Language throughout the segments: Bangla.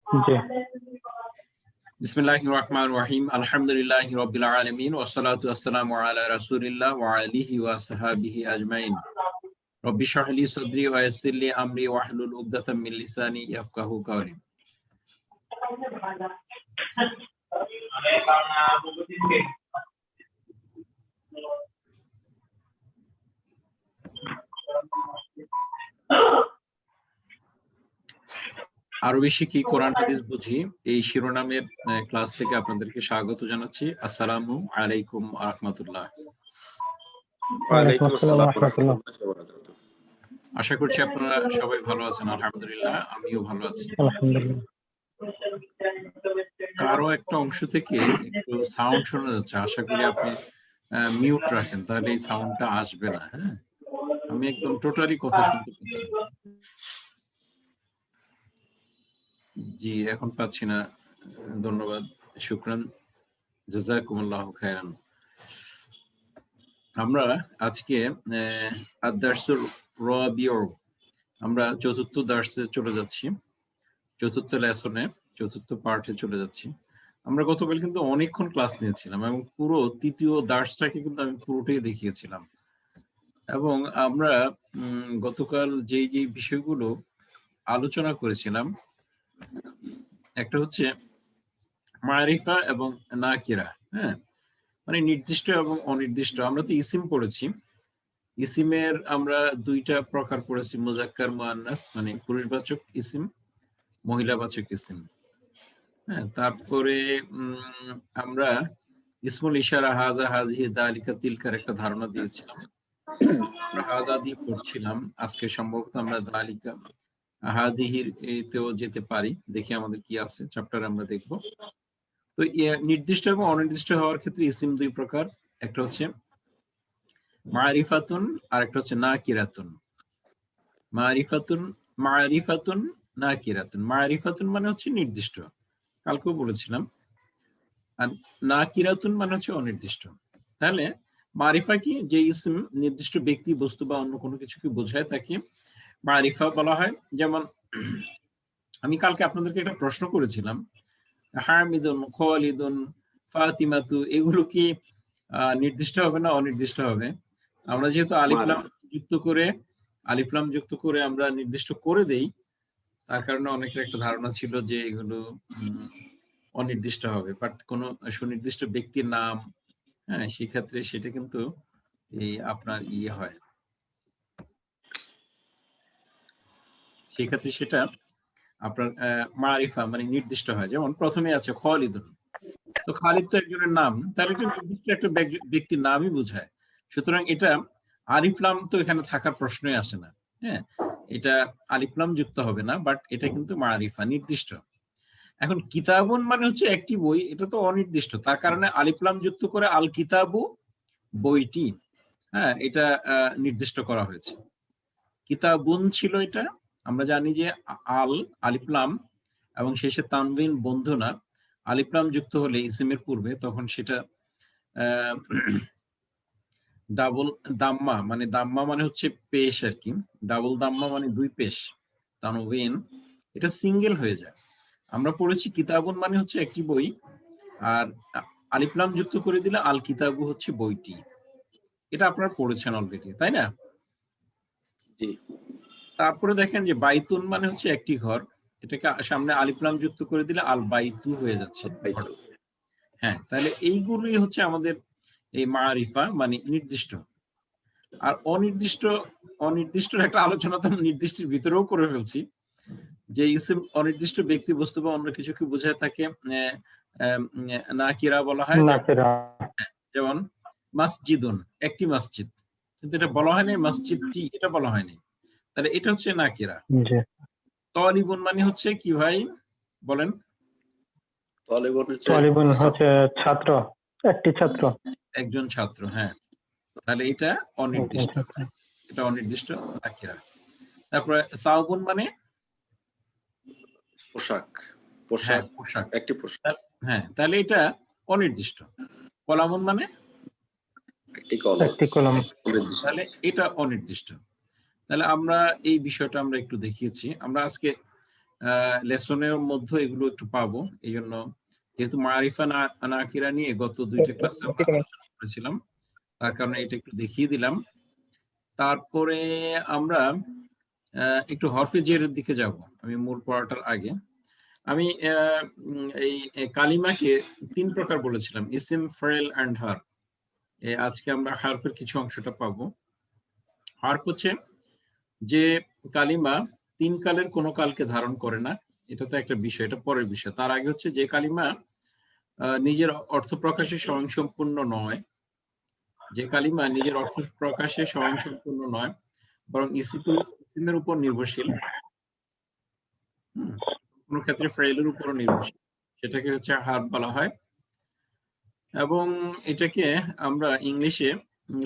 জি। বিসমিল্লাহির রহমানির রহিম। আলহামদুলিল্লাহি রাব্বিল আলামিন ওয়া সলাতু ওয়াসসালামু আলা রাসূলিল্লাহ ওয়া আলিহি ওয়া সাহবিহি আজমাইন। রব্বি ইশরাহ লি সাদরি ওয়া ইয়াসসির লি আমরি ওয়াহলুল উকদাতাম মিন লিসানি ইয়াফকাহু কাওলি। আরো বেশি কি কোরআন হাদিস বুঝি এই শিরোনামের ক্লাস থেকে আপনাদেরকে স্বাগত জানাচ্ছি। আসসালামু আলাইকুম ওয়া রাহমাতুল্লাহ। ওয়ালাইকুম আসসালাম ওয়া রাহমাতুল্লাহ। আশা করছি আপনারা সবাই ভালো আছেন। আলহামদুলিল্লাহ, আমিও ভালো আছি। আলহামদুলিল্লাহ। কারো একটা অংশ থেকে একটু সাউন্ড শোনা যাচ্ছে, আশা করি আপনি মিউট রাখেন, তাহলে এই সাউন্ডটা আসবে না। হ্যাঁ, আমি একদম টোটালি কথা শুনতে পাচ্ছি। জি, এখন পাচ্ছি না। ধন্যবাদ, শুকরান, জাযাকুমুল্লাহু খায়রান। আমরা আজকে আদ-দারসুর রাবিউ, আমরা চতুর্থ দার্সে চলে যাচ্ছি, চতুর্থ লেসনে, চতুর্থ পার্টে চলে যাচ্ছি। আমরা গতকাল কিন্তু অনেকক্ষণ ক্লাস নিয়েছিলাম এবং পুরো তৃতীয় দার্সটাকে কিন্তু আমি পুরোটাই দেখিয়েছিলাম। এবং আমরা গতকাল যেই বিষয়গুলো আলোচনা করেছিলাম, একটা হচ্ছে মারিফা এবং নাকিরা। হ্যাঁ, মানে নির্দিষ্ট এবং অনির্দিষ্ট। আমরা তো ইসিম পড়েছি, ইসিমের আমরা দুইটা প্রকার পড়েছি, মুজাক্কার মুআন্নাস, মানে পুরুষবাচক ইসিম, মহিলাবাচক ইসিম। হ্যাঁ, তারপরে আমরা ইসমুল ইশারা হাজা হাজিহি যালিকা তিলকার একটা ধারণা দিয়েছিলাম। আমরা হাজা দিয়ে পড়ছিলাম, আজকে সম্ভবত আমরা যালিকা হাদিহির এতেও যেতে পারি। দেখি আমাদের কি আছে, চ্যাপ্টার আমরা দেখব। তো নির্দিষ্ট এবং অনির্দিষ্ট হওয়ার ক্ষেত্রে ইসিম দুই প্রকার, একটা হচ্ছে মারিফাতুন আর একটা হচ্ছে নাকিরাতুন। মারিফাতুন নাকিরাতুন। মারিফাতুন মানে হচ্ছে নির্দিষ্ট, কালকেও বলেছিলাম, আর নাকিরাতুন মানে হচ্ছে অনির্দিষ্ট। তাহলে মারিফা কি? যে ইসম নির্দিষ্ট ব্যক্তি, বস্তু বা অন্য কোনো কিছুকে বোঝায় তাকে মারিফা বলা হয়। যেমন আমি কালকে আপনাদেরকে একটা প্রশ্ন করেছিলাম, হামিদুন, খালিদুন, ফাতিমাতু, এগুলো কি নির্দিষ্ট হবে না অনির্দিষ্ট হবে? আমরা যেহেতু আলিফলাম যুক্ত করে আমরা নির্দিষ্ট করে দেই, তার কারণে অনেকের একটা ধারণা ছিল যে এগুলো অনির্দিষ্ট হবে। বাট কোন সুনির্দিষ্ট ব্যক্তির নাম, হ্যাঁ, সেক্ষেত্রে সেটা কিন্তু এই আপনার হয়, সেক্ষেত্রে সেটা আপনার মারিফা মানে নির্দিষ্ট হয়। যেমন প্রথমে আছে খালিদুন, তো খালিদ তো একজনের নাম, তার একটা নির্দিষ্ট একটা ব্যক্তির নামই বোঝায়। সুতরাং এটা আলিফলাম তো এখানে থাকার প্রশ্নই আসে না। হ্যাঁ, এটা আলিফলাম যুক্ত হবে না, বাট এটা কিন্তু মারিফা, নির্দিষ্ট। এখন কিতাবুন মানে হচ্ছে একটি বই, এটা তো অনির্দিষ্ট, তার কারণে আলিফলাম যুক্ত করে আল কিতাবু, বইটি, হ্যাঁ, এটা নির্দিষ্ট করা হয়েছে। কিতাবুন ছিল এটা, আমরা জানি যে আলিফলাম এবং শেষে তানবিন বন্ধ না, আলিফলাম যুক্ত হলে ইসিমের পূর্বে তখন সেটা ডাবল দাম্মা, মানে দাম্মা মানে হচ্ছে পেশ আর কি, ডাবল দাম্মা মানে দুই পেশ, তানবিন, এটা সিঙ্গেল হয়ে যায়। আমরা পড়েছি কিতাবুন মানে হচ্ছে একটি বই, আর আলিফলাম যুক্ত করে দিলে আল কিতাবু হচ্ছে বইটি। এটা আপনারা পড়েছেন অলরেডি, তাই না? তারপরে দেখেন যে বাইতুন মানে হচ্ছে একটি ঘর, এটাকে সামনে আলিফলাম যুক্ত করে দিলে আল বাইতু হয়ে যাচ্ছে। হ্যাঁ, তাহলে এইগুলোই হচ্ছে আমাদের এই মারিফা, মানে নির্দিষ্ট। আর অনির্দিষ্ট একটা আলোচনা তো নির্দিষ্টের ভিতরেও করে ফেলছি, যে ইসিম অনির্দিষ্ট ব্যক্তি, বস্তু বা অন্য কিছুকে বোঝায় তাকে নাকিরা বলা হয়। যেমন মসজিদুন, একটি মসজিদ, কিন্তু এটা বলা হয়নি মসজিদটি, এটা বলা হয়নি, তাহলে এটা হচ্ছে নাকিরা। তালিবুন মানে হচ্ছে কি ভাই বলেন? তালিবুন হচ্ছে ছাত্র, একটি ছাত্র, একজন ছাত্র। হ্যাঁ, তাহলে এটা অনির্দিষ্ট, এটা অনির্দিষ্ট নাকিরা। তারপরে সাউবুন মানে পোশাক, পোশাক, একটি পোশাক। হ্যাঁ, তাহলে এটা অনির্দিষ্ট। কলামুন মানে একটি কলম, তাহলে এটা অনির্দিষ্ট। তাহলে আমরা এই বিষয়টা আমরা একটু দেখিয়েছি। আমরা আজকে লেসনের মধ্যে এগুলো একটু পাবো। এই জন্য যেহেতু মারিফা নাকিরা নিয়ে গত 2টা ক্লাসে আমরা আলোচনা করেছিলাম, তার কারণে এটা একটু দেখিয়ে দিলাম। তারপরে আমরা একটু হরফে জেরের দিকে যাব আমি মূল পড়াটার আগে। আমি এই কালিমাকে 3 প্রকার বলেছিলাম, ইসিম, ফাইল এন্ড হার্ফ। আজকে আমরা হার্ফের কিছু অংশটা পাবো। হার্ফ হচ্ছে যে কালিমা 3 কালের কোনো কালকে ধারণ করে না, এটা তো একটা বিষয়, এটা পরের বিষয়। তার আগে হচ্ছে যে কালিমা নিজের অর্থ প্রকাশে স্বয়ংসম্পূর্ণ নয়, যে কালিমা নিজের অর্থ প্রকাশে স্বয়ংসম্পূর্ণ নয়, বরং ইসিমের উপর নির্ভরশীল, কোনো ক্ষেত্রে ফাইলের উপর নির্ভরশীল, সেটাকে হচ্ছে হার্ফ বলা হয়। এবং এটাকে আমরা ইংলিশে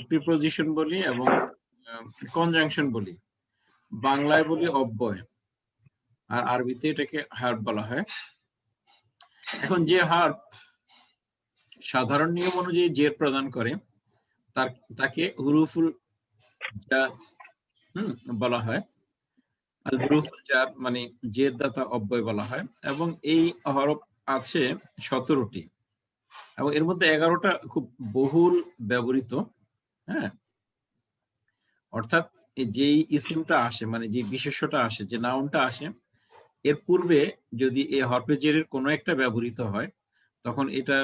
প্রিপোজিশন বলি এবং কনজাংশন বলি, বাংলায় বলি অব্যয়, আর আরবিতে এটাকে হার্ফ বলা হয়। এখন যে হার্ফ সাধারণ নিয়ম অনুযায়ী জের প্রদান করে তাকে হুরুফুল জার বলা হয়। আর হুরুফুল জার মানে জের দাতা অব্যয় বলা হয়। এবং এই হরফ আছে 17টি, এবং এর মধ্যে 11টা খুব বহুল ব্যবহৃত। হ্যাঁ, অর্থাৎ যেই ইসিমটা আসে, মানে যে বিশেষ্যটা আসে, যে নাউনটা আসে, এর পূর্বে যদি এই হরফে জেরের কোনো একটা ব্যবহৃত হয়, তখন এটা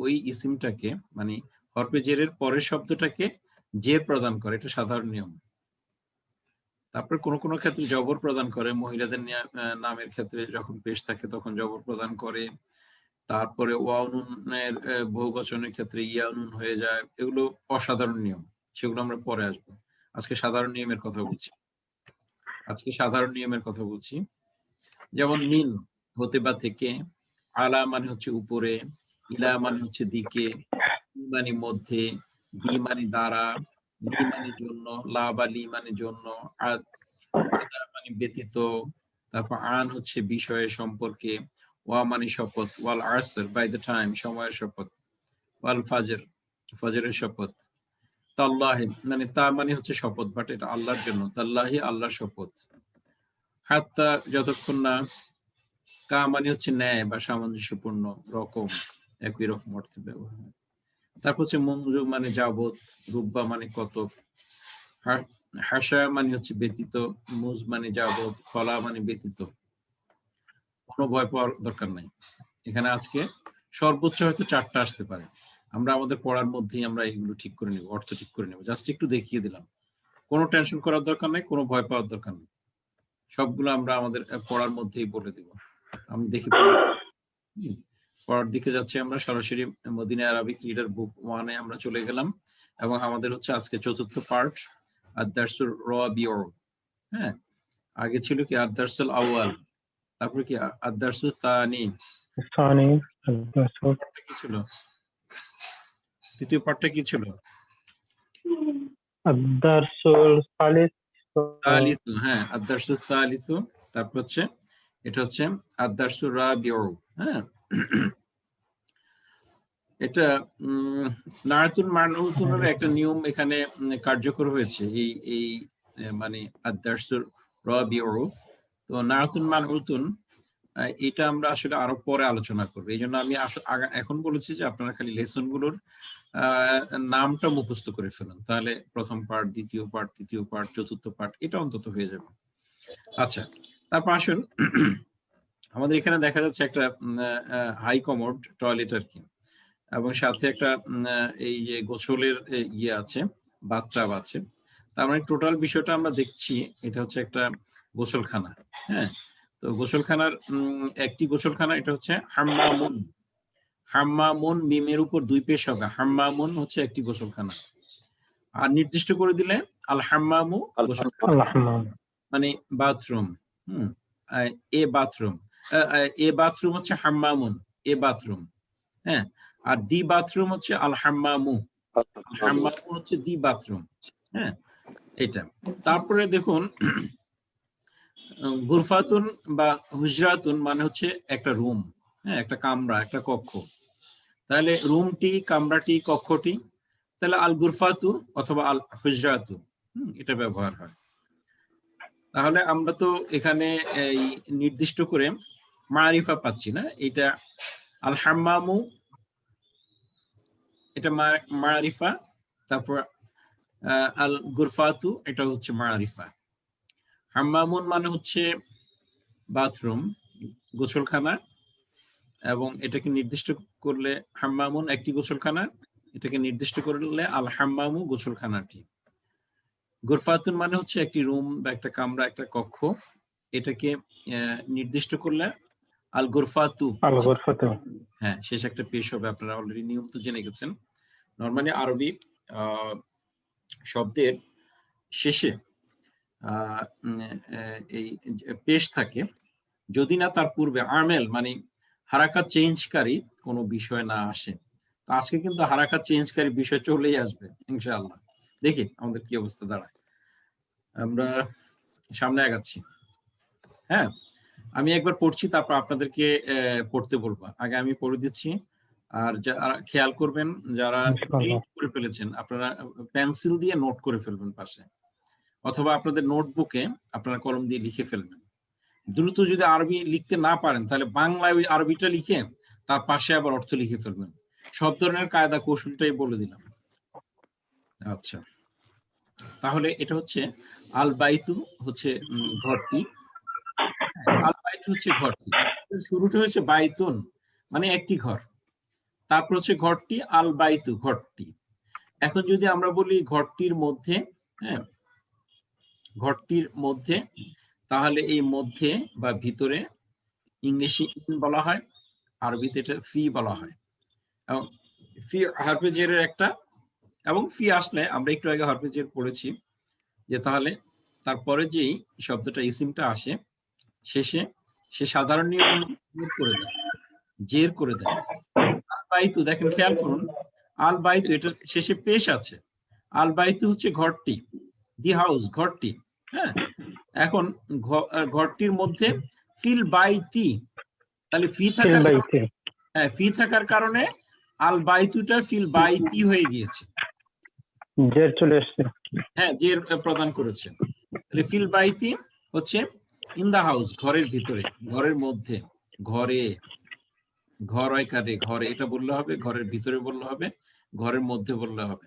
ওই ইসিমটাকে, মানে হরফে জেরের পরের শব্দটাকে জের প্রদান করে, এটা সাধারণ নিয়ম। তারপরে কোনো কোনো ক্ষেত্রে জবর প্রদান করে, মহিলাদের নামের ক্ষেত্রে যখন পেশ থাকে তখন জবর প্রদান করে। তারপরে ওয়াউনের বহুবচনের ক্ষেত্রে ইয়ানুন হয়ে যায়। এগুলো অসাধারণ নিয়ম, সেগুলো আমরা পরে আসবো। আজকে সাধারণ নিয়মের কথা বলছি। যেমন মিন হতে বা থেকে, আলা মানে হচ্ছে উপরে, ইলা মানে হচ্ছে দিকে, মানে মধ্যে, বি মানে দ্বারা, লি মানে জন্য, লা বা লি মানে জন্য, আদা মানে ব্যতীত, তারপর আন হচ্ছে বিষয়ের সম্পর্কে, ওয়া মানে শপথ, ওয়াল আসর বাই দ্য টাইম সময়ের শপথ, ওয়াল ফাজর ফজরের শপথ, তাল্লাহি মানে তা মানে হচ্ছে শপথ, বাট এটা আল্লাহর জন্য, তাল্লাহি আল্লাহর শপথ, হাত্তা যতক্ষণ না, কা মানে হচ্ছে ন্যায় বা সামঞ্জস্যপূর্ণ, রকম একই রকম অর্থে ব্যবহার হয়। তারপর হচ্ছে মঞ্জু মানে যাবত, রুব্বা মানে কত, হাসা মানে হচ্ছে ব্যতীত, মুজ মানে যাবত, ফলা মানে ব্যতীত। কোনো ভয় পাওয়ার দরকার নাই। এখানে আজকে সর্বোচ্চ হয়তো 4টা আসতে পারে, আমরা আমাদের পড়ার মধ্যেই আমরা এগুলো ঠিক করে নেব, অর্থ ঠিক করে নেব। জাস্ট একটু দেখিয়ে দিলাম, কোনো টেনশন করার দরকার নেই, কোনো ভয় পাওয়ার দরকার নেই, সবগুলো আমরা আমাদের পড়ার মধ্যেই বলে দেব। আমি দেখি পড়ার দিকে যাচ্ছি, আমরা সরাসরি মদিনা আরাবিক রিডার বুক 1-এ আমরা চলে গেলাম, এবং আমাদের হচ্ছে আজকে 4র্থ পার্ট আদ-দারসুর রাবিউ। হ্যাঁ, আগে ছিল কি আদ-দারসুল আউয়াল, তারপর কি আদ-দারসুল সানি, কি ছিল তৃতীয় পার্টটা কি ছিল? আদ-দারসুল সালিসু, হ্যাঁ আদ-দারসুল সালিসু। তারপর হচ্ছে এটা হচ্ছে আদ-দারসুর রাবিউ। হ্যাঁ, এটা নাআতুন মানউতুনের একটা নিয়ম এখানে কার্যকর হয়েছে, এই মানে আদ-দারসুর রাবিউ। তো নাআতুন মানউতুন এটা আমরা আসলে আরো পরে আলোচনা করবো, এই জন্য আমি এখন বলেছি যে আপনারা খালি লেসন গুলোর নামটা মুখস্থ করে ফেলুন, তাহলে প্রথম পার্ট, দ্বিতীয় পার্ট, তৃতীয় পার্ট, চতুর্থ পার্ট এটা অন্তত হয়ে যাবে। আচ্ছা, তারপর আসুন, আমাদের এখানে দেখা যাচ্ছে একটা হাই কমোড টয়লেট আর কি, এবং সাথে একটা এই যে গোসলের ইয়ে আছে, বাথটাব আছে। তার মানে টোটাল বিষয়টা আমরা দেখছি, এটা হচ্ছে একটা গোসলখানা। হ্যাঁ, তো গোসলখানার একটি গোসলখানা, এটা হচ্ছে হাম্মামুন। হাম্মামুন মিমের উপর 2 পেশ হবে, হাম্মামুন হচ্ছে একটি গোসলখানা। আর নির্দিষ্ট করে দিলে আল হাম্মামু গোসলখানা মানে বাথরুম। এ বাথরুম, এ বাথরুম হচ্ছে হাম্মামুন, এ বাথরুম। হ্যাঁ, আর দি বাথরুম হচ্ছে আল হাম্মামু, হাম্মামু হচ্ছে দি বাথরুম। হ্যাঁ, এটা। তারপরে দেখুন, গুরফাতুন বা হুজরাতুন মানে হচ্ছে একটা রুম, হ্যাঁ, একটা কামরা, একটা কক্ষ। তাহলে রুমটি, কামরাটি, কক্ষটি, তাহলে আল গুরফাতু অথবা আল হুজরাতু এটা ব্যবহার হয়। তাহলে আমরা তো এখানে এই নির্দিষ্ট করে মারিফা পাচ্ছি না, এটা আল হাম্মামু, এটা মারিফা। তারপর আল গুরফাতু, এটা হচ্ছে মারিফা। হাম্মামুন মানে হচ্ছে বাথরুম, গোসলখানা, এবং এটাকে নির্দিষ্ট করলে হাম্মামুন একটি গোসলখানা, এটাকে নির্দিষ্ট করলে আল হাম্মামু গোসলখানাটি। গুরফাতুন মানে হচ্ছে একটি রুম বা একটা কামরা, একটা কক্ষ, এটাকে নির্দিষ্ট করলে আল গুরফাতু। আল গুরফাতু। হ্যাঁ, শেষ একটা পেশ হবে, আপনারা অলরেডি নিয়ম তো জেনে গেছেন। নরমালি আরবি শব্দের শেষে এই পেশ থাকে, যদি না তার পূর্বে আমেল মানে হারাকাত চেঞ্জকারী কোনো বিষয় না আসে। তো আজকে কিন্তু হারাকাত চেঞ্জকারী বিষয় চলেই আসবে ইনশাআল্লাহ। দেখি আমাদের কি অবস্থা দাঁড়ায়। আমরা সামনে আগাচ্ছি। হ্যাঁ, আমি একবার পড়ছি, তারপর আপনাদেরকে পড়তে বলবো। আগে আমি পড়ে দিচ্ছি, আর যারা খেয়াল করবেন, যারা নোট করে ফেলেছেন আপনারা পেন্সিল দিয়ে নোট করে ফেলবেন পাশে, অথবা আপনাদের নোটবুকে আপনারা কলম দিয়ে লিখে ফেলবেন। দ্রুত যদি আরবি লিখতে না পারেন তাহলে বাংলায় ওই আরবিটা লিখে তার পাশে আবার অর্থ লিখে ফেলবেন। সব ধরনের কায়দা কৌশলটাই বলে দিলাম। আচ্ছা, তাহলে এটা হচ্ছে আল বাইতু হচ্ছে ঘরটি, আল বাইতু হচ্ছে ঘরটি। শুরুটা হচ্ছে বাইতুন মানে একটি ঘর, তারপর হচ্ছে ঘরটি, আল বাইতু ঘরটি। এখন যদি আমরা বলি ঘরটির মধ্যে, হ্যাঁ ঘরটির মধ্যে, তাহলে এই মধ্যে বা ভিতরে ইংলিশে ইন বলা হয়, আরবিতে এটা ফি বলা হয়। এবং ফি হরফে জেরের একটা, এবং ফি আসলে আমরা একটু আগে হরফে জের পড়েছি যে তাহলে তারপরে যেই শব্দটা ইসিমটা আসে শেষে, সে সাধারণ নিয়ম অনুযায়ী করে দেয়, জের করে দেয়। আল বাইতু, দেখেন খেয়াল করুন, আল বাইতু এটা শেষে পেশ আছে। আল বাইতু হচ্ছে ঘরটি, দি হাউস ঘরটি। হ্যাঁ, এখন ঘরটির মধ্যে ফিল বাইতি, তাহলে ফি থাকার, হ্যাঁ ফি থাকার কারণে আল বাইতুটা ফিল বাইতি হয়ে গিয়েছে, জের চলে আসছে। হ্যাঁ জের প্রদান করেছে। তাহলে ফিল বাইতি হচ্ছে ইন দা হাউস ঘরের ভিতরে, ঘরের মধ্যে, ঘরে, ঘর হয় কারে ঘরে, এটা বললে হবে, ঘরের ভিতরে বললে হবে, ঘরের মধ্যে বললে হবে।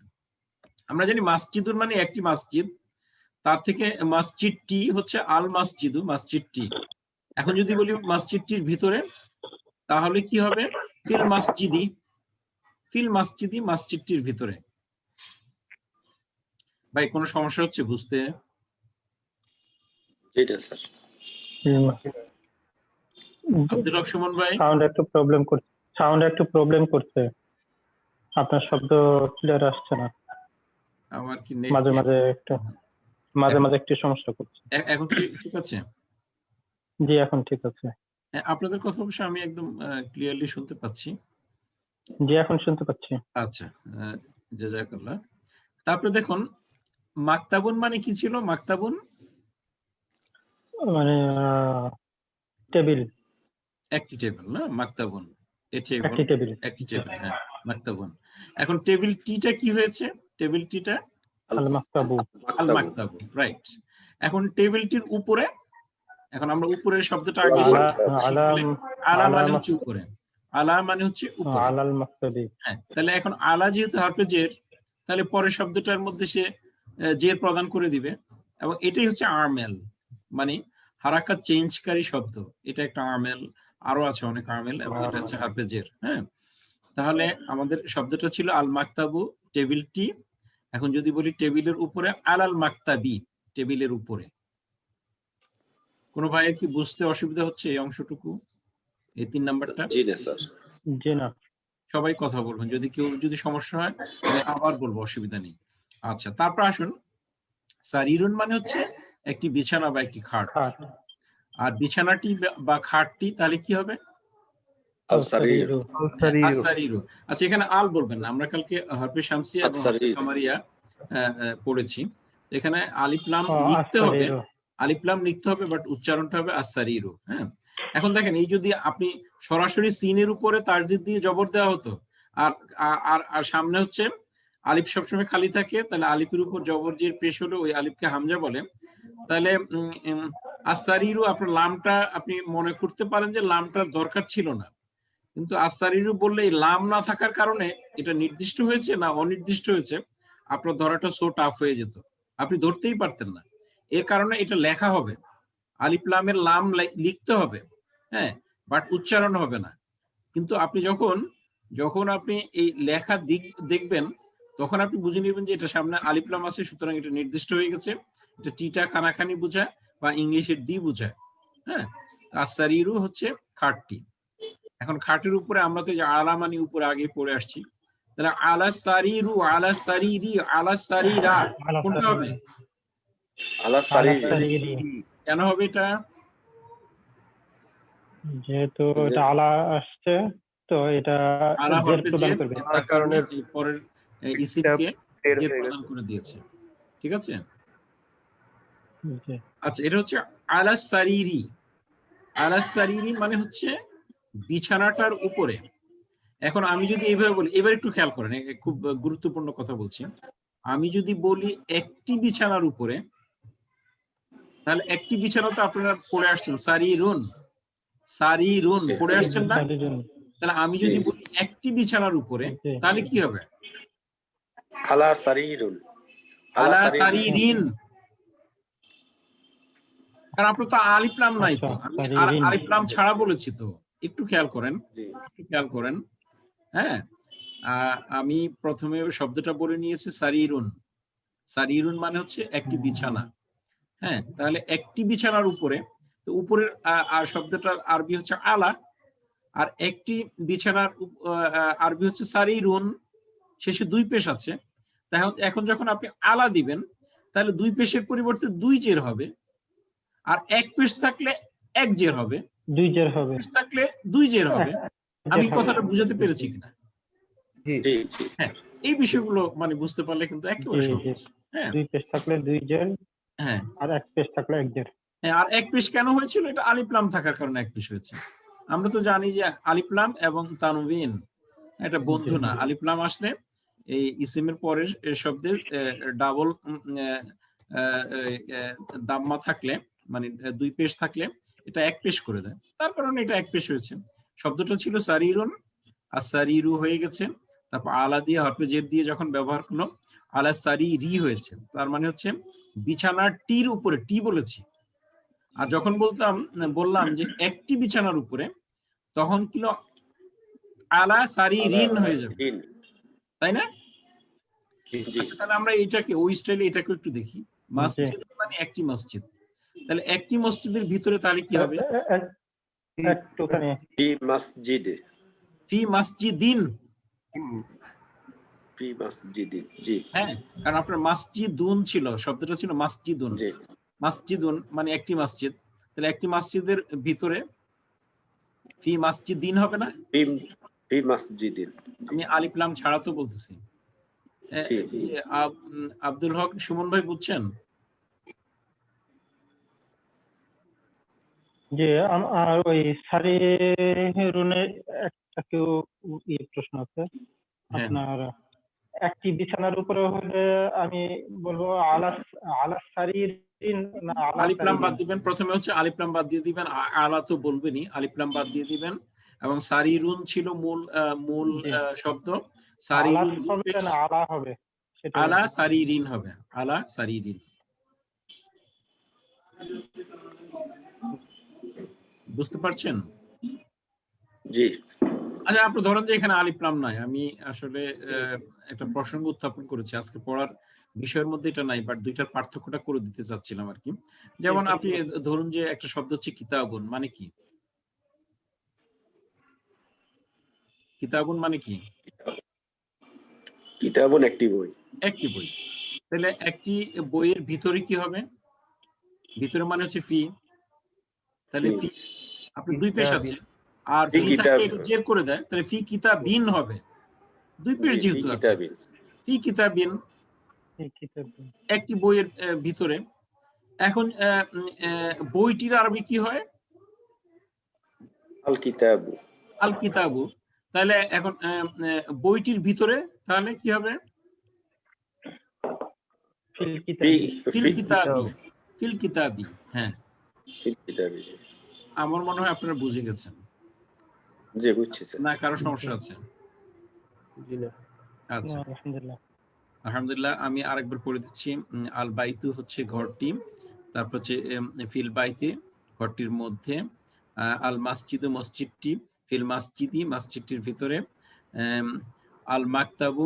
আমরা জানি মাসজিদুর মানে একটি মসজিদ, তার থেকে মসজিদটি হচ্ছে আল মসজিদু, মসজিদটি। এখন যদি বলি মসজিদটির ভিতরে, তাহলে কি হবে ফিল মসজিদি, ফিল মসজিদি মসজিদটির ভিতরে। ভাই কোনো সমস্যা হচ্ছে বুঝতে? যেটা স্যার আব্দুল হক সুমন ভাই, সাউন্ড একটু প্রবলেম করছে, আপনার শব্দ ক্লিয়ার আসছে না, আমার কি মাঝে মাঝে একটু সমস্যা করছে। এখন কি ঠিক আছে? জি এখন ঠিক আছে। আপনাদের কথা অবশ্য আমি একদম ক্লিয়ারলি শুনতে পাচ্ছি। জি এখন শুনতে পাচ্ছি। আচ্ছা, জাযাকাল্লাহ। তারপরে দেখুন মাকতাবুন মানে কি ছিল? মাকতাবুন মানে টেবিল, একটি টেবিল না, মাকতাবুন একটি টেবিল, হ্যাঁ মাকতাবুন। এখন টেবিল টিটা কি হয়েছে? টেবিল টিটা আল মাকতাবু, আল মাকতাবু, রাইট। এখন টেবিলটির উপরে, এখন আমরা উপরের শব্দটা আগে আলা মানে হচ্ছে উপরে, আলা মানে হচ্ছে উপরে, আলাল মাকতাবি। হ্যাঁ তাহলে এখন আলা যেহেতু হরফে জের, তাহলে পরের শব্দটার মধ্যে সে জের প্রদান করে দিবে, এবং এটাই হচ্ছে আরমেল মানে হারাকাত চেঞ্জকারী শব্দ। এটা একটা আরমেল, আরো আছে অনেক আরমেল, এবং এটা হচ্ছে হরফে জের। হ্যাঁ, তাহলে আমাদের শব্দটা ছিল আল মাকতাবু টেবিলটি। এখন যদি বলি টেবিলের উপরে, আলাল মাকতাবি টেবিলের উপরে। কোন ভাইয়ের কি বুঝতে অসুবিধা হচ্ছে এই অংশটুকু, এই 3 নাম্বারটা? জি না স্যার। জি না। সবাই কথা বলবেন, যদি সমস্যা হয় আমি আবার বলবো, অসুবিধা নেই। আচ্ছা, তারপর আসুন, সারিরুন মানে হচ্ছে একটি বিছানা বা একটি খাট, আর বিছানাটি বা খাটটি তাহলে কি হবে? আল-সারিরু। আস-সারিরু। আচ্ছা, এখানে আল বলবেন না, আমরা কালকে হরফে শামসিয়া এবং হরফে কামারিয়া পড়েছি। এখানে আলিফ লাম লিখতে হবে, আলিফ লাম লিখতে হবে, বাট উচ্চারণটা হবে আস-সারিরু। হ্যাঁ, এখন দেখেন, এই যদি আপনি সরাসরি সিনের উপরে তারজিদ দিয়ে জবর দেওয়া হতো, আর আর আর সামনে হচ্ছে আলিফ সবসময় খালি থাকে, তাহলে আলিফের উপর জবর জের পেশ হলে ওই আলিফকে হামজা বলে। তাহলে আসারিরু আপনার লামটা আপনি মনে করতে পারেন যে লামটার দরকার ছিল না, কিন্তু আসারিরু বললে এই লাম না থাকার কারণে এটা নির্দিষ্ট হয়েছে না অনির্দিষ্ট হয়েছে, আপনার ধরাটা সো টাফ হয়ে যেত, আপনি ধরতেই পারতেন না। এর কারণে এটা লেখা হবে, আলিফ লামের লাম লিখতে হবে, হ্যাঁ, বাট উচ্চারণ হবে না। কিন্তু আপনি যখন আপনি এই লেখা দিক দেখবেন, তখন আপনি বুঝে নেবেন যে এটা সামনে আলিফ লাম আছে, সুতরাং এটা নির্দিষ্ট হয়ে গেছে, এটা টিটা খানাখানি বোঝায় বা ইংলিশের দি বোঝায়। হ্যাঁ, আসারিরু হচ্ছে খাটটি। এখন খাটের উপরে আমরা তো যে আলা মানে উপরে আগে পড়ে আসছি, তাহলে আলা সারিরু, আলা সারিরি, আলা সারিরা, কোনটা হবে? আলা সারিরি। কেন হবে এটা? যেহেতু এটা আলা আসছে, তো এটা আলা জের হবে প্রদান যে করবে। তার কারণে এই পরের ইসিমকে জের প্রদান করে দিয়েছে, ঠিক আছে? জি। আচ্ছা, এটা হচ্ছে আলা সারিরি। আলা সারিরি মানে হচ্ছে বিছানাটার উপরে। এখন আমি যদি এইভাবে বলি, এবার একটু খেয়াল করেন, খুব গুরুত্বপূর্ণ কথা বলছি। আমি যদি বলি একটি বিছানার উপরে, তাহলে একটি বিছানা তো আপনারা পড়ে আসছেন, সারিরুন, সারিরুন পড়ে আসছেন না? তাহলে আমি যদি বলি একটি বিছানার উপরে, তাহলে কি হবে? আলা সারিরুন। আলা সারিরিন। কারণ আপনার তো আলিফ লাম নাই তো, আমি আলিফ লাম ছাড়া বলেছি তো, একটু খেয়াল করেন, একটু খেয়াল করেন। হ্যাঁ, আমি প্রথমে শব্দটা বলে নিয়েছি সারিরুন। সারিরুন মানে হচ্ছে একটি বিছানা। হ্যাঁ, তাহলে একটি বিছানার উপরে, তো উপরের আর শব্দটার আরবি হচ্ছে আলা, আর একটি বিছানার আরবি হচ্ছে সারিরুন, শেষে দুই পেশ আছে। এখন যখন আপনি আলা দিবেন, তাহলে দুই পেশের পরিবর্তে দুই জের হবে, আর এক পেশ থাকলে এক জের হবে, দুই জের হবে, পেশ থাকলে দুই জের হবে। আমি কথাটা বুঝাতে পেরেছি কিনা? হ্যাঁ, এই বিষয়গুলো মানে বুঝতে পারলে কিন্তু একেবারে সহজ। হ্যাঁ, দুই পেশ থাকলে দুই জের, হ্যাঁ, আর এক পেশ থাকলে এক জের। হ্যাঁ, আর এক পেশ কেন হয়েছিল? এটা আলিফ লাম থাকার কারণে এক পেশ হয়েছে। আমরা তো জানি যে আলিফ লাম এবং তানবিন এটা বন্ধু না। আলিফ লাম আসলে এই ইসিমের পরের শব্দের ডাবল দাম্মা থাকলে, মানে দুই পেশ থাকলে এটা এক পেশ করে দেয়, তার কারণে এটা এক পেশ হয়েছে। শব্দটা ছিল সারিরুন, আর সারিরু হয়ে গেছে, তারপর আলা দিয়ে হরফে জের দিয়ে যখন ব্যবহার করলো, আলা সারিরি হয়েছে, তার মানে হচ্ছে বিছানার টির উপরে, টি বলেছি। আর যখন বললাম যে একটি বিছানার উপরে, তখন কি আলা সারিরিন হয়ে যাবে, তাই না? আচ্ছা, তাহলে আমরা এটাকে ওই স্টাইলে এটাকে একটু দেখি। মসজিদ মানে একটি মসজিদ, তাহলে একটি মসজিদের ভিতরে তাহলে কি হবে? একটুখানি ফি মসজিদে। ফি মসজিদিন। ফি মসজিদিন, জি। হ্যাঁ, কারণ আপনার মসজিদুন ছিল, শব্দটা ছিল মসজিদুন। মসজিদুন মানে একটি মসজিদ, তাহলে একটি মসজিদের ভিতরে ফি মসজিদিন হবে না? ফি মসজিদিন। আমি আলিফ লাম ছাড়া তো বলতেছি। আব্দুল হক, সুমন ভাই বুঝছেন? যে আর ওই সারিরুনে একটা কেউ প্রশ্ন আছে আপনার, একটি বিছানার উপরে হলে আমি বলবো আলা সারিরিন না আলিফ লাম বাদ দিবেন, প্রথমে হচ্ছে আলিফ লাম বাদ দিয়ে দিবেন, আলা তো বলবেনই, আলিফ লাম বাদ দিয়ে দিবেন, এবং সারিরুন ছিল মূল শব্দ, সারিরুন হবে না আলা হবে, আলা সারিরিন হবে, আলা সারিরিন। বুঝতে পারছেন? জি। আচ্ছা, আপনি ধরেন যে এখানে আলিফ লাম নাই, আমি আসলে একটা প্রসঙ্গ উত্থাপন করেছি, আজকে পড়ার বিষয়ের মধ্যে এটা নাই, বাট দুইটার পার্থক্যটা করে দিতে চাচ্ছিলাম আর কি। যেমন আপনি ধরুন যে একটা শব্দ হচ্ছে কিতাবুন, মানে কি? কিতাবুন মানে কি? কিতাবুন একটি বই। একটি বই। তাহলে একটি বইয়ের ভিতরে কি হবে? ভিতরে মানে হচ্ছে ফি, তাহলে ফি আপনি দুই পেশ আছে, আর ফি থাকলে এটা জের করে দেয়, তাহলে ফি কিতাবিন হবে, দুই পেশ যেহেতু আছে, ফি কিতাবিন একটি বইয়ের ভিতরে। এখন বইটির আরবি কি হয়? আল কিতাবু। আল কিতাবু। তাহলে এখন বইটির ভিতরে তাহলে কি হবে? ফিল কিতাবি। ফিল কিতাবি। হ্যাঁ, ফিল কিতাবি। আমার মনে হয় আপনারা বুঝে গেছেন। জি বুঝছি স্যার। না কারো সমস্যা আছে? জি না। আচ্ছা, আলহামদুলিল্লাহ। আলহামদুলিল্লাহ। আমি আরেকবার পড়ে দিচ্ছি। আল বাইতু হচ্ছে ঘরটি, তারপর হচ্ছে ফিল বাইতে ঘরটির মধ্যে, আল মাসজিদু মসজিদটি, ফিল মাসজিদি মসজিদটির ভিতরে, আল মাকতাবু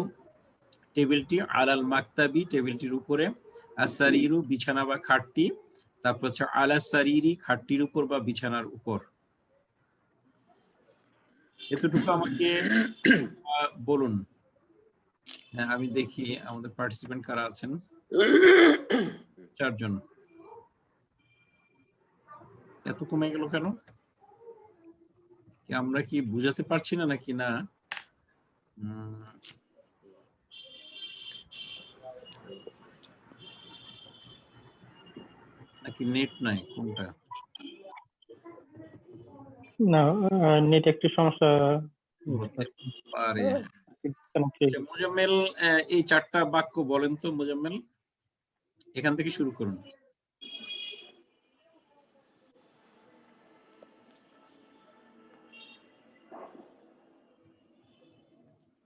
টেবিলটি, আলাল মাকতাবি টেবিলটির উপরে, আসারিরু বিছানা বা খাটটি, তারপর হচ্ছে আলা সারিরি খাটটির উপর বা বিছানার উপর। এতটুকু আমাকে বলুন। হ্যাঁ, আমি দেখি আমাদের পার্টিসিপেন্ট কারা আছেন। 4 জন। এত কমে গেল কেন? কি আমরা কি বুঝাতে পারছি না নাকি না? নাকি নেট নাই, কোনটা? না, নেট একটু সমস্যা হতে পারে। কানেক্টেড। আচ্ছা, মুজাম্মেল এই 4টা বাক্য বলেন তো মুজাম্মেল, এখান থেকে শুরু করুন।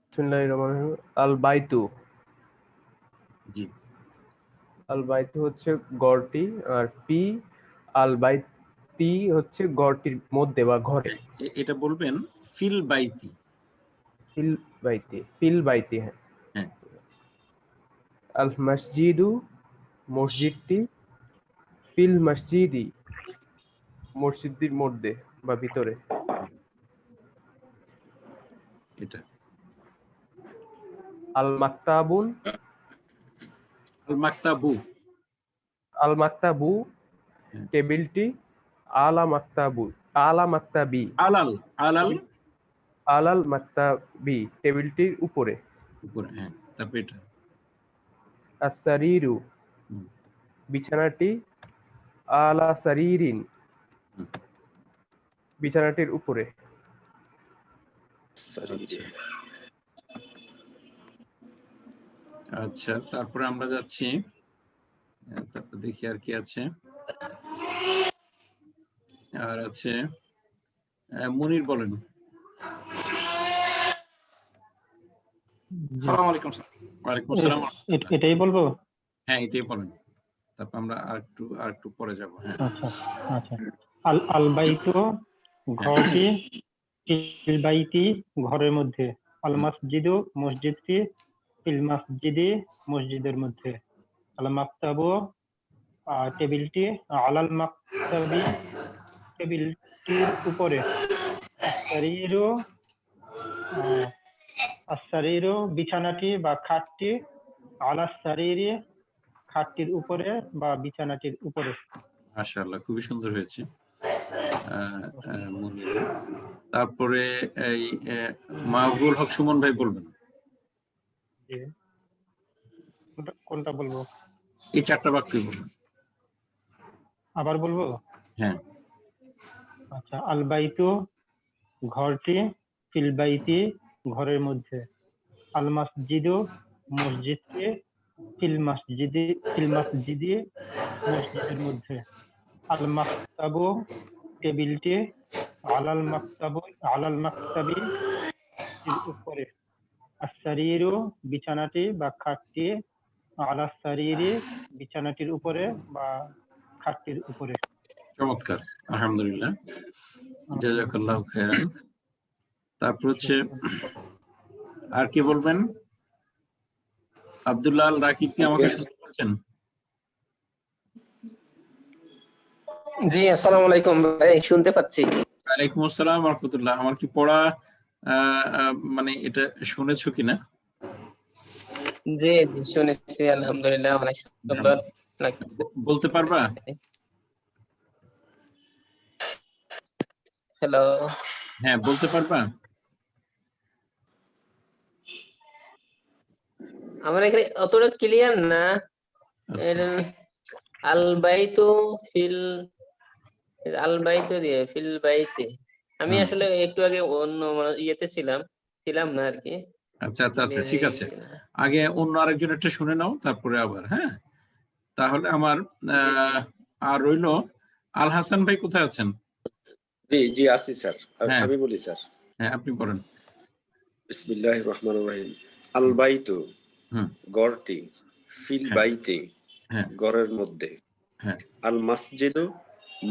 বিসমিল্লাহির রহমানির রহিম। আল বাইতু। জি, আল বাইতু হচ্ছে গড়টি, আর ফি আল বাইতি হচ্ছে গড়টির মধ্যে বা ঘরে। এটা বলবেন ফিল বাইতি। ফিল বাইতি, ফিল বাইতি। হ্যাঁ। হ্যাঁ, আল মসজিদু মসজিদটি, ফিল মসজিদি মসজিদের মধ্যে বা ভিতরে। এটা আল মাকতাবুন, আল মাকতাবু। আল মাকতাবু টেবিলটি, আলা মাকতাবু, আলা মাকতাবি, আলাল আলাল আলাল মাকতাবি টেবিলটির উপরে। উপরে। হ্যাঁ, তারপর এটা আসারিরু হুম, বিছানাটি, আলা সারিরিন হুম, বিছানাটির উপরে। সারিরি। আচ্ছা, তারপরে আমরা যাচ্ছি। তারপর দেখি আর কি আছে। আর আছে মুনির, বলেন। আসসালামু আলাইকুম স্যার। ওয়ালাইকুম আসসালাম। এটাই বলবো? হ্যাঁ, এটাই বলেন। তারপর আমরা আরেকটু পরে যাব। হ্যাঁ, আচ্ছা আচ্ছা। আল আল বাইতু ঘরটি, ফিল বাইতি ঘরের মধ্যে, আল মসজিদু মসজিদটি, ফিল মসজিদি মসজিদের মধ্যে, আল মাকতাবু টেবিলটি, আলাল মাকতাবি টেবিলটির উপরে, আসারিরু আসারিরু বিছানাটি বা খাটটি, আলা সারিরি খাটটির উপরে বা বিছানাটির উপরে। মাশাআল্লাহ, খুবই সুন্দর হয়েছে মুনির। তারপরে এই মাহবুল হক সুমন ভাই বলবেন। জি। কোনটা বলবো? এই 4টা বাক্যই বলবেন। আবার বলবো? হ্যাঁ, আচ্ছা। আল বাইতু ঘরটি, ফিল বাইতি ঘরের মধ্যে, আল মসজিদু মসজিদটি, ফিল মসজিদি মসজিদের মধ্যে, আল মাকতাবু টেবিলটি, আলাল মাকতাবি এর উপরে, আস-সারিরু বিছানাটি বা খাটটি, আলা সারিরি বিছানাটির উপরে বা খাটটির উপরে। চমৎকার, আলহামদুলিল্লাহ, জাযাকাল্লাহু খাইরান। তারপর হচ্ছে আর কি বলবেন? আব্দুল্লাহ আল রাকিব, কি আমাকে শুনতে পাচ্ছেন? জি, আসসালামু আলাইকুম ভাই, শুনতে পাচ্ছি। ওয়ালাইকুম আসসালাম ওয়া রাহমাতুল্লাহ। আমার কি পড়া মানে এটা শুনেছো কিনা? জি জি, শুনেছি, আলহামদুলিল্লাহ, অনেক সুন্দর লাগছে। বলতে পারবা? হ্যালো, হ্যাঁ, বলতে পারবা? আমার এখানে অতটা ক্লিয়ার না। আচ্ছা, এর আল বাইতু ফিল, আল বাইতু দিয়ে ফিল বাইতে। আমি হুম। আসলে একটু আগে অন্য ইয়েতে ছিলাম না আর কি। আচ্ছা আচ্ছা আচ্ছা, clear ঠিক হয়ে আছে। গেছে না। আগে অন্য আরেকজন একটা শুনে নাও, তারপরে আবার। হ্যাঁ, তাহলে আমার জি, জি। আর রইলো আল হাসান ভাই, কোথায় আছেন? জি জি আছি স্যার। হ্যাঁ। আমি বলি স্যার। হ্যাঁ, আপনি বলেন। বিসমিল্লাহির রহমানির রহিম। আল বাইতু হুম। গড়টি, ফিল হ্যাঁ। বাইতে হ্যাঁ। গড়ের মধ্যে, হ্যাঁ। আল মসজিদু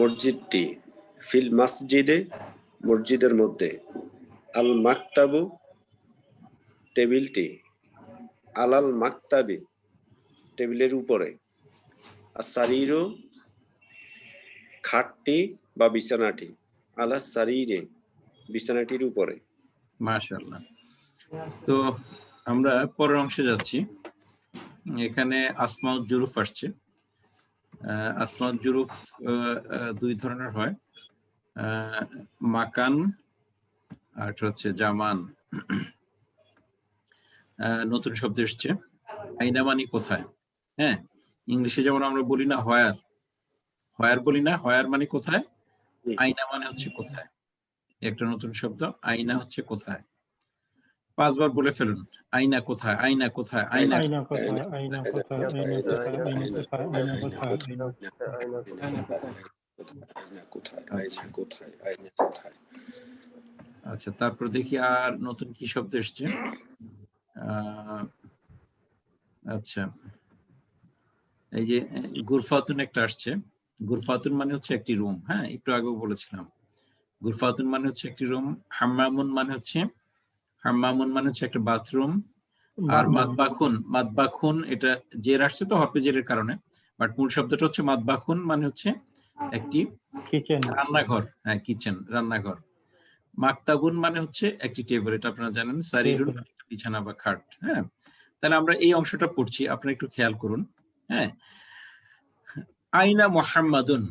মসজিদটি, ফিল মসজিদে মসজিদের মধ্যে, আল মাকতাবু টেবিলটি, আলাল মাকতাবি টেবিলের উপরে, আর সারিরু খাটটি বা বিছানাটি, আলা সারিরে বিছানাটির উপরে। মাশাআল্লাহ। তো আমরা পরের অংশে যাচ্ছি। এখানে আসমাউল জুরুফ আসছে। আসমাউল জুরুফ দুই ধরনের হয়, মাকান আর একটা হচ্ছে জামান। নতুন শব্দ এসছে, আইনা মানে কোথায়। হ্যাঁ, ইংলিশে যেমন আমরা বলি না হোয়ার, হোয়ার বলি না, হোয়ার মানে কোথায়, আইনা মানে হচ্ছে কোথায়। একটা নতুন শব্দ, আইনা হচ্ছে কোথায়। 5 বার বলে ফেলুন, আইনা কোথায়, আইনা কোথায়, আইনা আয়না কোথায়, আয়না কোথায়, আয়না কোথায়, আয়না কোথায়, আয়না কোথায়, আয়না আচ্ছা, তারপর দেখি আর নতুন কি শব্দ এসছে। আচ্ছা, এই যে গুরফাতুন একটা আসছে। গুরফাতুন মানে হচ্ছে একটি রুম। হ্যাঁ, একটু আগেও বলেছিলাম, গুরফাতুন মানে হচ্ছে একটি রুম। হাম্মামুন মানে হচ্ছে, হাম্মামুন মানে হচ্ছে একটা বাথরুম। আর মাতবাখুন, মাতবাখুন এটা জের আসছে তো হরফে-জেরের কারণে, বাট মূল শব্দটা হচ্ছে মাতবাখুন মানে হচ্ছে একটি কিচেন, রান্নাঘর। হ্যাঁ, কিচেন, রান্নাঘর। মাকতাবুন মানে হচ্ছে একটি টেবিল, এটা আপনারা জানেন। সারিরুন বিছানা বা খাট। হ্যাঁ, তাহলে আমরা এই অংশটা পড়ছি, আপনারা একটু খেয়াল করুন। হ্যাঁ, আইনা মুহাম্মাদুন,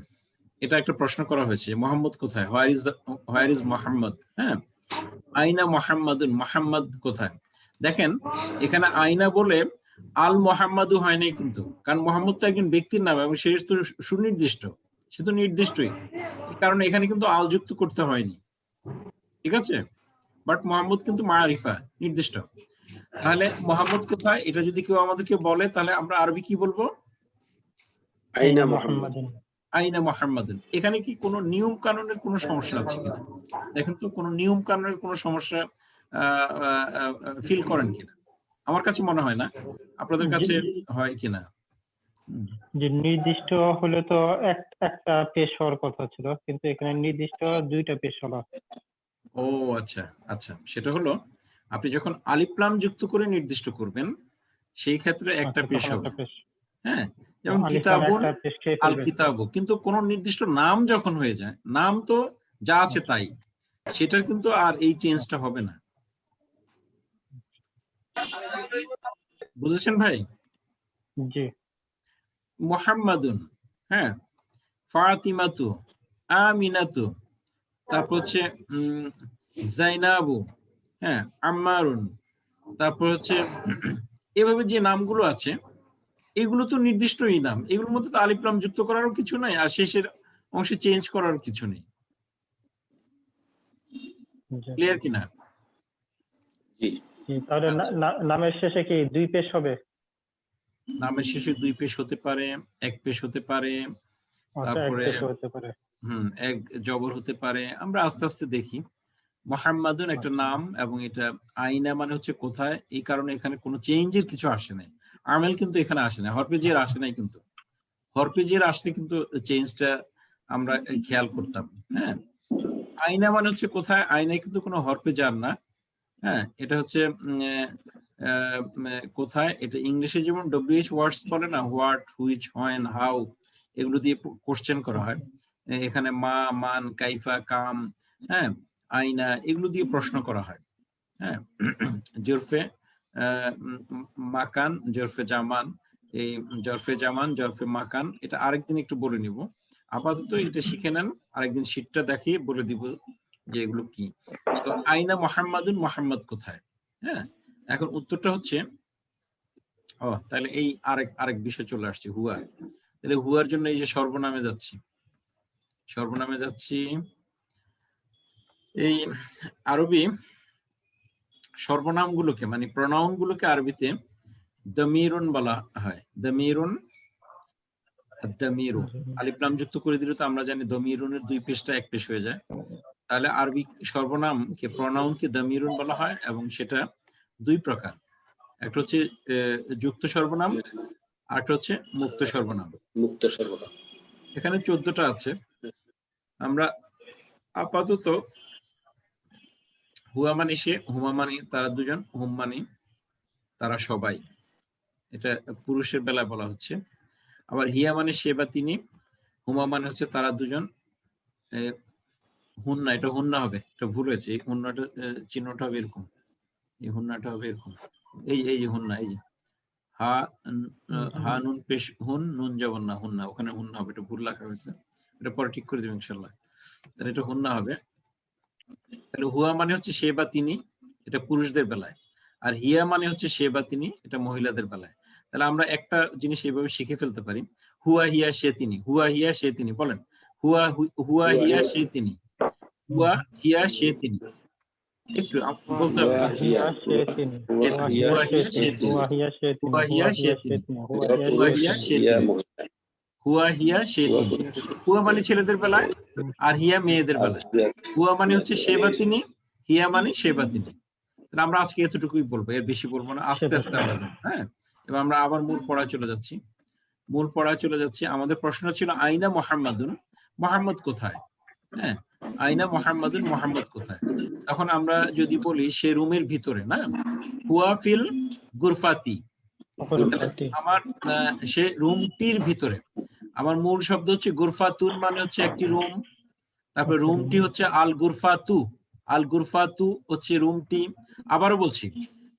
এটা একটা প্রশ্ন করা হয়েছে, মোহাম্মদ কোথায়, হোয়ার ইজ মোহাম্মদ। হ্যাঁ, আইনা মুহাম্মাদুন, মোহাম্মদ কোথায়। দেখেন এখানে আইনা বলে আল মোহাম্মদু হয় নাই কিন্তু, কারণ মোহাম্মদ তো একজন ব্যক্তির নাম এবং সে তো সুনির্দিষ্ট, সে তো নির্দিষ্টই, এই কারণে এখানে কিন্তু আল যুক্ত করতে হয়নি। ঠিক আছে, বাট মোহাম্মদ কিন্তু মারিফা, নির্দিষ্ট। তাহলে মোহাম্মদ কোথায়, এটা যদি কেউ আমাদেরকে বলে তাহলে আমরা আরবি কি বলবো, আইনা মুহাম্মাদুন। আইনা মুহাম্মাদুন। এখানে কি কোনো নিয়ম কানুনের কোনো সমস্যা আছে কিনা দেখেন তো, কোনো নিয়ম কানুনের কোনো সমস্যা ফিল করেন কিনা। আমার কাছে মনে হয় না, আপনাদের কাছে হয় কিনা। যে নির্দিষ্ট হলে তো একটা পেশ হওয়ার কথা ছিল, কিন্তু এখানে নির্দিষ্ট দুইটা পেশ হলো। ও আচ্ছা আচ্ছা, সেটা হলো আপনি যখন আলিফ লাম যুক্ত করে নির্দিষ্ট করবেন সেই ক্ষেত্রে একটা পেশ হবে। হ্যাঁ, যেমন কিতাবুন, আল কিতাবু, কিন্তু কোন নির্দিষ্ট নাম যখন হয়ে যায়, নাম তো যা আছে তাই, সেটার কিন্তু আর এই চেঞ্জটা হবে না। বুঝেছেন ভাই? জি। মুহাম্মাদুন, হ্যাঁ, ফাতিমাতু, আমিনাতু, তারপর হচ্ছে জাইনাবু, হ্যাঁ, আম্মারুন, তারপর হচ্ছে এভাবে যে নামগুলো আছে এগুলো তো নির্দিষ্টই নাম, এগুলোর মধ্যে তো আলিফ লাম যুক্ত করারও কিছু নাই, আর শেষের অংশে চেঞ্জ করারও কিছু নেই। ক্লিয়ার কিনা? জি। তাহলে নামের শেষে কি দুই পেশ হবে? নামের শেষে দুই পেশ হতে পারে, এক পেশ হতে পারে, তারপরে এক জবর হতে পারে। আমরা আস্তে আস্তে দেখি। মুহাম্মাদুন একটা নাম এবং এটা আইনা মানে হচ্ছে কোথায়, এই কারণে এখানে কোনো চেঞ্জের কিছু আসে নাই। আমেল কিন্তু এখানে আসে নাই, হরপেজের আসে নাই, কিন্তু হরপেজের আসলে কিন্তু চেঞ্জটা আমরা খেয়াল করতাম। হ্যাঁ, আইনা মানে হচ্ছে কোথায়, আইনায় কিন্তু কোনো হরপেজার না। হ্যাঁ, এটা হচ্ছে কোথায়, এটা ইংলিশে যেমন WH ওয়ার্ডস বলে না, হোয়াট, হুইচ, হোয়েন, হাউ, এগুলো দিয়ে কোশ্চেন করা হয়। এখানে মা, মান, কাইফা, কাম, হ্যাঁ, আইনা, এগুলো দিয়ে প্রশ্ন করা হয়। হ্যাঁ, জরফে মাকান, জরফে জামান, এই জরফে জামান, জরফে মাকান, এটা আরেকদিন একটু বলে নিব। আপাতত এটা শিখে নেন, আরেকদিন শীটটা দেখিয়ে বলে দিব যে এগুলো কি। তো আইনা মুহাম্মাদুন, মুহাম্মদ কোথায়। হ্যাঁ, এখন উত্তরটা হচ্ছে, তাহলে এই আরেক বিষয় চলে আসছে, হুয়া। তাহলে হুয়ার জন্য এই যে সর্বনামে যাচ্ছি, সর্বনামে যাচ্ছি। এই আরবি সর্বনামগুলোকে মানে প্রনাউন গুলোকে আরবিতে দমিরুন বলা হয়। দমিরুন আদ-দামিরু। আলিফ লাম যুক্ত করে দিলে তো আমরা জানি দমিরুনের দুই পেশটা এক পেশ হয়ে যায়। তাহলে আরবি সর্বনামকে প্রনাউনকে দামিরুন বলা হয় এবং সেটা দুই প্রকার। একটা হচ্ছে যুক্ত সর্বনাম, আর একটা হচ্ছে মুক্ত সর্বনাম। মুক্ত সর্বনাম। এখানে 14টা আছে। আমরা আপাতত হুয়া মানে সে, হুমা মানে তারা দুজন, হুম মানে তারা সবাই, এটা পুরুষের বেলায় বলা হচ্ছে। আবার হিয়া মানে সে বা তিনি, হুমা মানে হচ্ছে তারা দুজন, হুন্না, এটা হুন্না হবে, এটা ভুল হয়েছে, এই হুন্নাটা চিহ্নটা হবে এরকম, এই হুন্নাটা হবে এরকম, এই যে হুন্না, এই যে হা নুন পেশ হুন, নুন জবর না, হুন্না, ওখানে হুন্না হবে, এটা ভুল লেখা হয়েছে, এটা পরে ঠিক করে দেবেন ইনশাআল্লাহ। তাহলে এটা হুন্না হবে। তাহলে হুয়া মানে হচ্ছে সে বা তিনি, এটা পুরুষদের বেলায়, আর হিয়া মানে হচ্ছে সে বা তিনি, এটা মহিলাদের বেলায়। তাহলে আমরা একটা জিনিস এইভাবে শিখে ফেলতে পারি, হুয়া হিয়া সে তিনি, হুয়া হিয়া সে তিনি, বলেন হুয়া হিয়া সে তিনি, হুয়া হিয়া সে তিনি, একটু বলতে হবে, হুয়া হিয়া সে তিনি, হুয়া হিয়া সে তিনি, হুয়া হিয়া সে তিনি, হুয়া হিয়া সে তিনি, হুয়া হিয়া সে হিয়া তিনি, মহিলা, হুয়া হিয়া সে তিনি। হুয়া মানে ছেলেদের বেলায় আর হিয়া মেয়েদের আর বেলায়। হিয়া হুয়া মানে হচ্ছে সে বা তিনি, হিয়া মানে সে বা তিনি। তাহলে আমরা আজকে এতটুকুই বলবো, এর বেশি বলবো না, আস্তে আস্তে আমরা বলবো। হ্যাঁ, এবার আমরা আবার মূল পড়ায় চলে যাচ্ছি। আমাদের প্রশ্ন ছিল আইনা মুহাম্মাদুন, মুহাম্মদ কোথায়? হ্যাঁ, আইনা মুহাম্মাদুন, মুহাম্মদ কোথায়? তখন আমরা যদি বলি সে রুমের ভিতরে, না, হুয়া ফিল গুরফাতি, আমার সে রুমটির ভিতরে। আমার মূল শব্দ হচ্ছে গুরফাতুন, মানে হচ্ছে একটি রুম। তারপরে রুমটি হচ্ছে আল গুরফাতু, আল গুরফাতু হচ্ছে রুমটি। আবারও বলছি,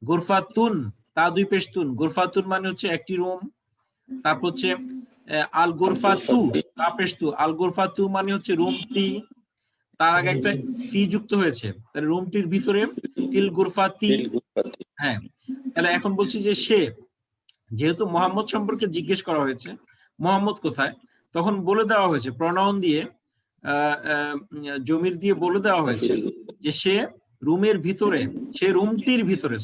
গুরফাতুন, তা দুই পেশতুন, গুরফাতুন মানে হচ্ছে একটি রুম। তারপর হচ্ছে আল গুরফাতু, তা পেশতু, আল গুরফাতু মানে হচ্ছে রুমটি, তার আগে একটা ফি যুক্ত হয়েছে, তাহলে রুমটির ভিতরে ফিল গুরফাতি। হ্যাঁ, তাহলে এখন বলছি যে সে, যেহেতু মোহাম্মদ সম্পর্কে জিজ্ঞেস করা হয়েছে মোহাম্মদ কোথায়, তখন বলে দেওয়া হয়েছে প্রনাউন দিয়ে, জমির দিয়ে বলে দেওয়া হয়েছে যে সে রুমের ভিতরে, সে রুমটির ভিতরে,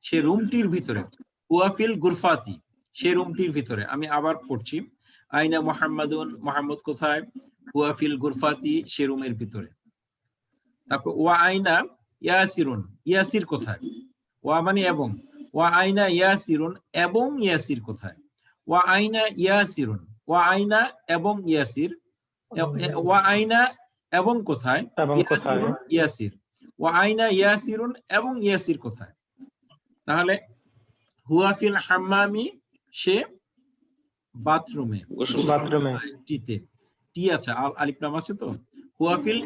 সে রুমটির ভিতরে, হুয়াফিল গুরফাতি, সে রুমটির ভিতরে। আমি আবার পড়ছি, আইনা মুহাম্মাদুন, মুহাম্মদ কোথায়, হুয়াফিল গুরফাতি, সে রুমের ভিতরে। তারপর ওয়া আইনা ইয়াসিরুন, ইয়াসির কোথায়? ওয়া মানে এবং, ওয়া আইনা ইয়াসিরুন, এবং ইয়াসির কোথায়? ওয়া আইনা ইয়াসিরুন, ওয়া আইনা এবং ইয়াসির, ওয়া আইনা এবং কোথায়, ইয়াসিরুন ইয়াসির, ওয়া আইনা ইয়াসিরুন এবং ইয়াসির কোথায়? তাহলে হুয়া ফিল হাম্মামি, সে বাথরুমে, টিতে, টি আছে, আলিফ লাম আছে তো, হুয়া ফিল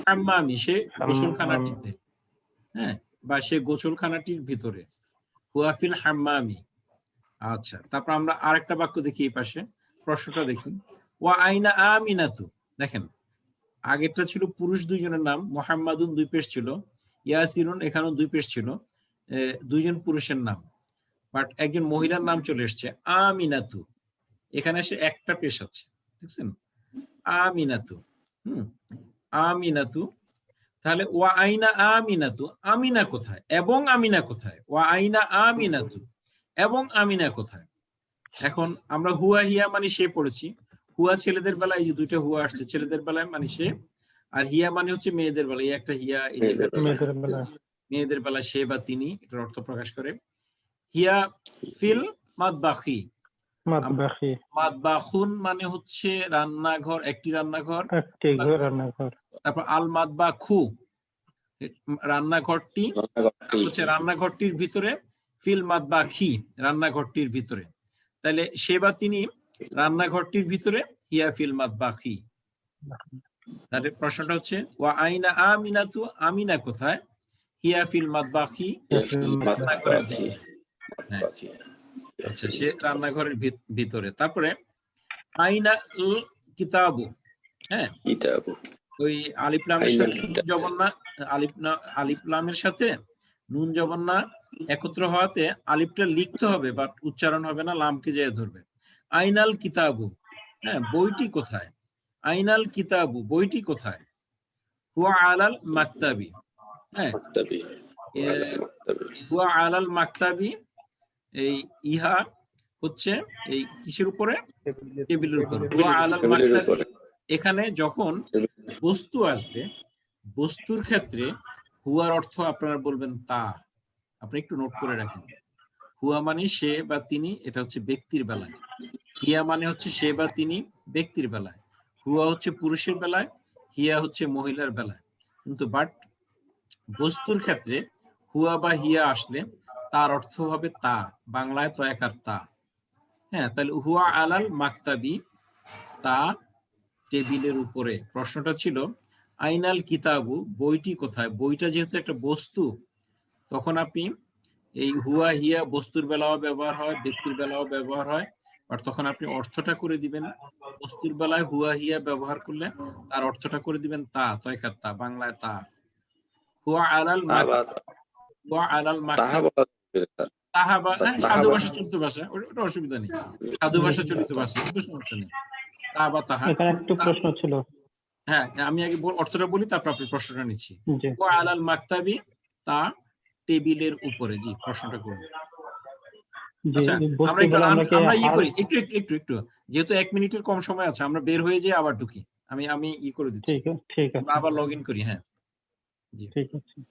হাম্মামি, সে গোসলখানাটিতে, হ্যাঁ, বা সে গোসলখানাটির ভিতরে, হুয়া ফিল হাম্মামি। আচ্ছা, তারপর আমরা আরেকটা বাক্য দেখি, এই পাশে প্রশ্নটা দেখি, ওয়া আইনা আমিনাতু। দেখেন, আগেরটা ছিল পুরুষ দুইজনের নাম, মুহাম্মাদুন দুই পেশ ছিল, ইয়াসিরুন এখানেও দুই পেশ ছিল, দুইজন পুরুষের নাম, বাট একজন মহিলার নাম চলে এসছে আমিনাতু, এখানে এসে একটা পেশ আছে, দেখছেন, আমিনাতু। আমিনাতু। তাহলে ওয়া আইনা আমিনাতু, আমিনা কোথায় এবং আমিনা কোথায়? ওয়া আইনা আমিনাতু, এবং আমিনা কোথায়? এখন আমরা হুয়া হিয়া মানে সে পড়েছি, হুয়া ছেলেদের বেলায়, এই যে দুইটা হুয়া আসছে ছেলেদের বেলায় মানে সে, আর হিয়া মানে হচ্ছে মেয়েদের বেলায়, একটা হিয়া মেয়েদের বেলায় সে বা তিনি, এটার অর্থ প্রকাশ করে। হিয়া ফিল মাতবাখি, মাতবাখুন মানে হচ্ছে রান্নাঘর, একটি রান্নাঘর, তারপর আল মাতবাখু রান্নাঘরটি, হচ্ছে রান্নাঘরটির ভিতরে, ফিল মাতবাখি রান্নাঘরটির ভিতরে। তাহলে সে বা তিনি রান্নাঘরটির ভিতরে, হিয়া ফিল মাতবাখি। তাহলে প্রশ্নটা হচ্ছে ওয়া আইনা আমিনাতু, আমিনা কোথায়, হিয়া ফিল মাতবাখি, রান্নাঘরের ভিতরে। হ্যাঁ, আচ্ছা, সে রান্নাঘরের ভিতরে। তারপরে আইনা কিতাবু, হ্যাঁ, কিতাবু, ওই আলিফ লামের সাথে নুন জবন্না, আলিফ লামের সাথে নুন জবন্না একত্র হওয়াতে আলিফটা লিখতে হবে, বাট উচ্চারণ হবে না, লামকে যেয়ে ধরবে। আইনাল কিতাবু, হ্যাঁ, বইটি কোথায়? আইনাল কিতাবু, বইটি কোথায়? হুয়া আলাল মাকতাবি, হ্যাঁ, হুয়া আলাল মাকতাবি, এই ইহা হচ্ছে এই কিসের উপরে? টেবিলের উপর। হুয়া আলাল টেবিলের মাকতাবি, উপরে। এখানে যখন বস্তু আসবে, বস্তুর ক্ষেত্রে হুয়ার অর্থ আপনারা বলবেন তা। আপনি একটু নোট করে রাখেন। হুয়া মানে সে বা তিনি, এটা হচ্ছে ব্যক্তির বেলায়। হিয়া মানে হচ্ছে সে বা তিনি ব্যক্তির বেলায়। হুয়া হচ্ছে পুরুষের বেলায়, হিয়া হচ্ছে মহিলার বেলায়। কিন্তু বাট বস্তুর ক্ষেত্রে হুয়া বা হিয়া আসলে তার অর্থ হবে তা, বাংলায় তো একার তা। হ্যাঁ, তাহলে হুয়া আলাল মাকতাবি, তা টেবিলের উপরে। প্রশ্নটা ছিল আইনাল কিতাবু, বইটি কোথায়? বইটা যেহেতু একটা বস্তু, তখন আপনি এই হুয়া হিয়া বস্তুর বেলাও ব্যবহার হয়, ব্যক্তির বেলাও ব্যবহার হয়, আর তখন আপনি অর্থটা করে দিবেন, বস্তুর বেলায় হুয়া হিয়া ব্যবহার করলে তার অর্থটা করে দিবেন তা, তয়কার তা, বাংলায় তা। হুয়া আলাল হুয়া আলাল তাহা মাকতাব, বলা যাবে না, স্যার। তাহা বা স্যার, হ্যাঁ, তাহা সাধু বলা- ভাষা চলিত ভাষা, ওটা অসুবিধা নেই। সাধু ভাষা চলিত ভাষা, কিন্তু সমস্যা নেই। তা বা তাহা। এখানে একটু প্রশ্ন ছিল। হ্যাঁ, আমি আগে অর্থটা বলি, তারপর আপনি প্রশ্নটা নিচ্ছি। জি হুয়া আলাল মাকতাবি, তা টেবিলের উপরে। জি, প্রশ্নটা করুন। জি, আচ্ছা, বস্তু আমরা একটু বলে আমরা কি আমরা ইয়ে আর করি, একটু যেহেতু 1 মিনিটের কম সময় আছে, আমরা বের হয়ে যেয়ে আবার ঢুকি। আমি ই করে দিচ্ছি, ঠিক আমরা আছে, আবার লগ ইন করি। হ্যাঁ, জি। ঠিক আছে।